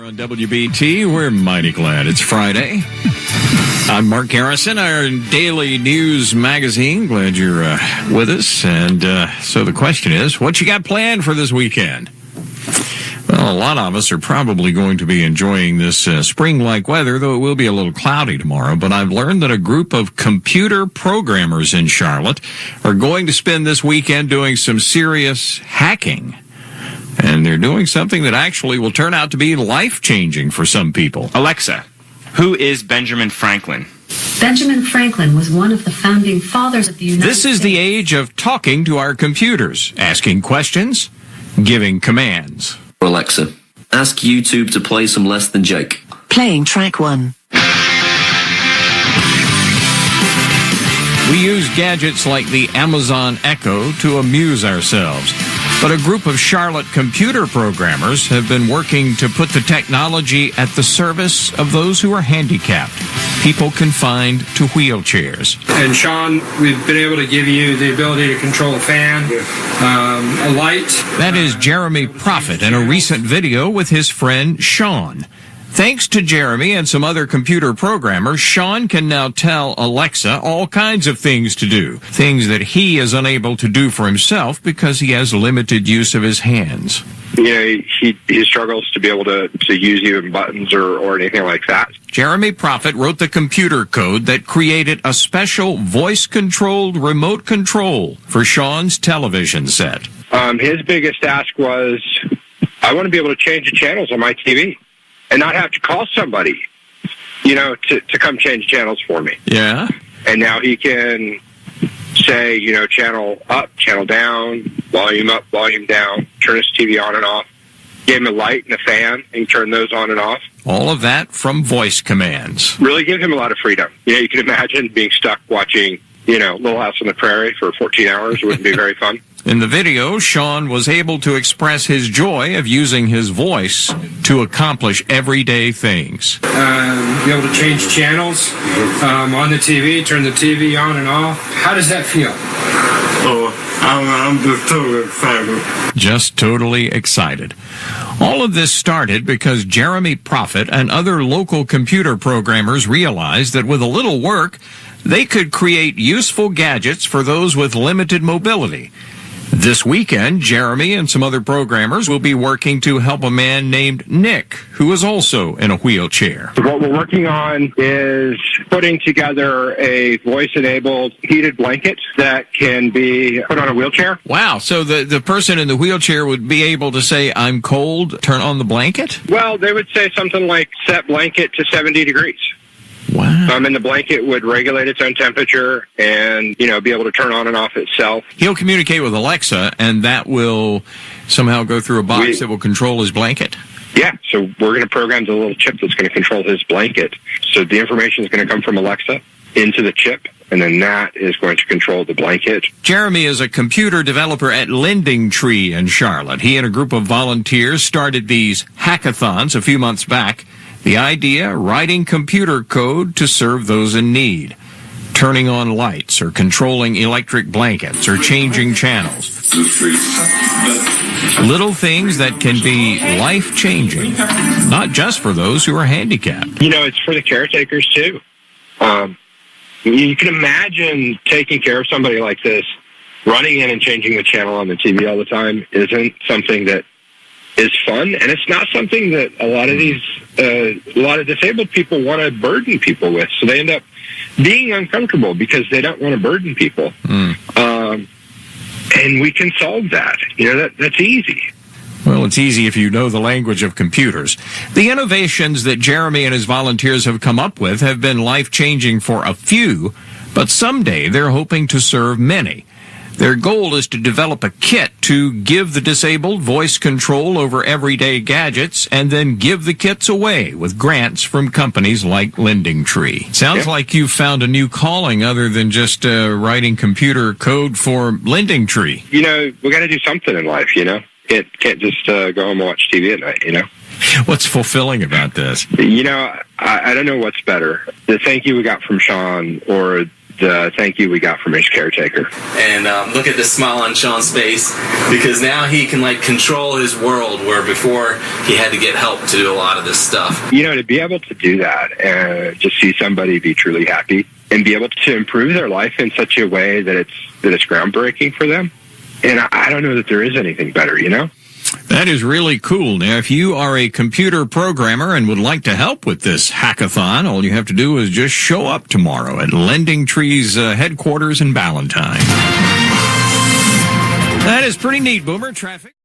On WBT, we're mighty glad it's Friday. I'm Mark Garrison, our daily news magazine. Glad you're with us. And so the question is, what you got planned for this weekend? Well, a lot of us are probably going to be enjoying this spring-like weather, though it will be a little cloudy tomorrow. But I've learned that a group of computer programmers in Charlotte are going to spend this weekend doing some serious hacking. And they're doing something that actually will turn out to be life-changing for some people. Alexa, who is Benjamin Franklin? Benjamin Franklin was one of the founding fathers of the United States. This is the age of talking to our computers, asking questions, giving commands. Alexa, ask YouTube to play some Less Than Jake. Playing track 1. We use gadgets like the Amazon Echo to amuse ourselves. But a group of Charlotte computer programmers have been working to put the technology at the service of those who are handicapped, people confined to wheelchairs. And Sean, we've been able to give you the ability to control a fan, a light. That is Jeremy Prophet in a recent video with his friend Sean. Thanks to Jeremy and some other computer programmers, Sean can now tell Alexa all kinds of things to do, things that he is unable to do for himself because he has limited use of his hands. You know, he struggles to be able to use even buttons or anything like that. Jeremy Prophet wrote the computer code that created a special voice-controlled remote control for Sean's television set. His biggest ask was, I want to be able to change the channels on my TV. And not have to call somebody, you know, to come change channels for me. Yeah. And now he can say, you know, channel up, channel down, volume up, volume down, turn his TV on and off, give him a light and a fan, and turn those on and off. All of that from voice commands. Really give him a lot of freedom. You know, you can imagine being stuck watching, you know, Little House on the Prairie for 14 hours. It wouldn't be very fun. In the video, Sean was able to express his joy of using his voice to accomplish everyday things. Be able to change channels on the TV, turn the TV on and off. How does that feel? Oh, I'm just totally excited. Just totally excited. All of this started because Jeremy Prophet and other local computer programmers realized that with a little work, they could create useful gadgets for those with limited mobility. This weekend, Jeremy and some other programmers will be working to help a man named Nick, who is also in a wheelchair. What we're working on is putting together a voice-enabled heated blanket that can be put on a wheelchair. Wow, so the person in the wheelchair would be able to say, I'm cold, turn on the blanket? Well, they would say something like, set blanket to 70 degrees. Wow. And the blanket would regulate its own temperature and, you know, be able to turn on and off itself. He'll communicate with Alexa, and that will somehow go through a box that will control his blanket? Yeah, so we're going to program the little chip that's going to control his blanket. So the information is going to come from Alexa into the chip, and then that is going to control the blanket. Jeremy is a computer developer at Lending Tree in Charlotte. He and a group of volunteers started these hackathons a few months back. The idea, writing computer code to serve those in need, turning on lights or controlling electric blankets or changing channels. Little things that can be life-changing, not just for those who are handicapped. You know, it's for the caretakers, too. You can imagine taking care of somebody like this, running in and changing the channel on the TV all the time isn't something that is fun, and it's not something that a lot of disabled people want to burden people with. So they end up being uncomfortable because they don't want to burden people. And we can solve that. You know, that's easy. Well, it's easy if you know the language of computers. The innovations that Jeremy and his volunteers have come up with have been life-changing for a few, but someday they're hoping to serve many. Their goal is to develop a kit to give the disabled voice control over everyday gadgets and then give the kits away with grants from companies like Lending Tree. Sounds like you found a new calling other than just writing computer code for Lending Tree. You know, we got to do something in life, you know. Can't just go home and watch TV at night, you know. What's fulfilling about this? You know, I don't know what's better. The thank you we got from Sean or the thank you we got from his caretaker. And look at the smile on Sean's face, because now he can control his world, where before he had to get help to do a lot of this stuff. To be able to do that and just see somebody be truly happy and be able to improve their life in such a way that it's groundbreaking for them. And I don't know that there is anything better, That is really cool. Now, if you are a computer programmer and would like to help with this hackathon, all you have to do is just show up tomorrow at Lending Tree's headquarters in Ballantyne. That is pretty neat, Boomer. Traffic.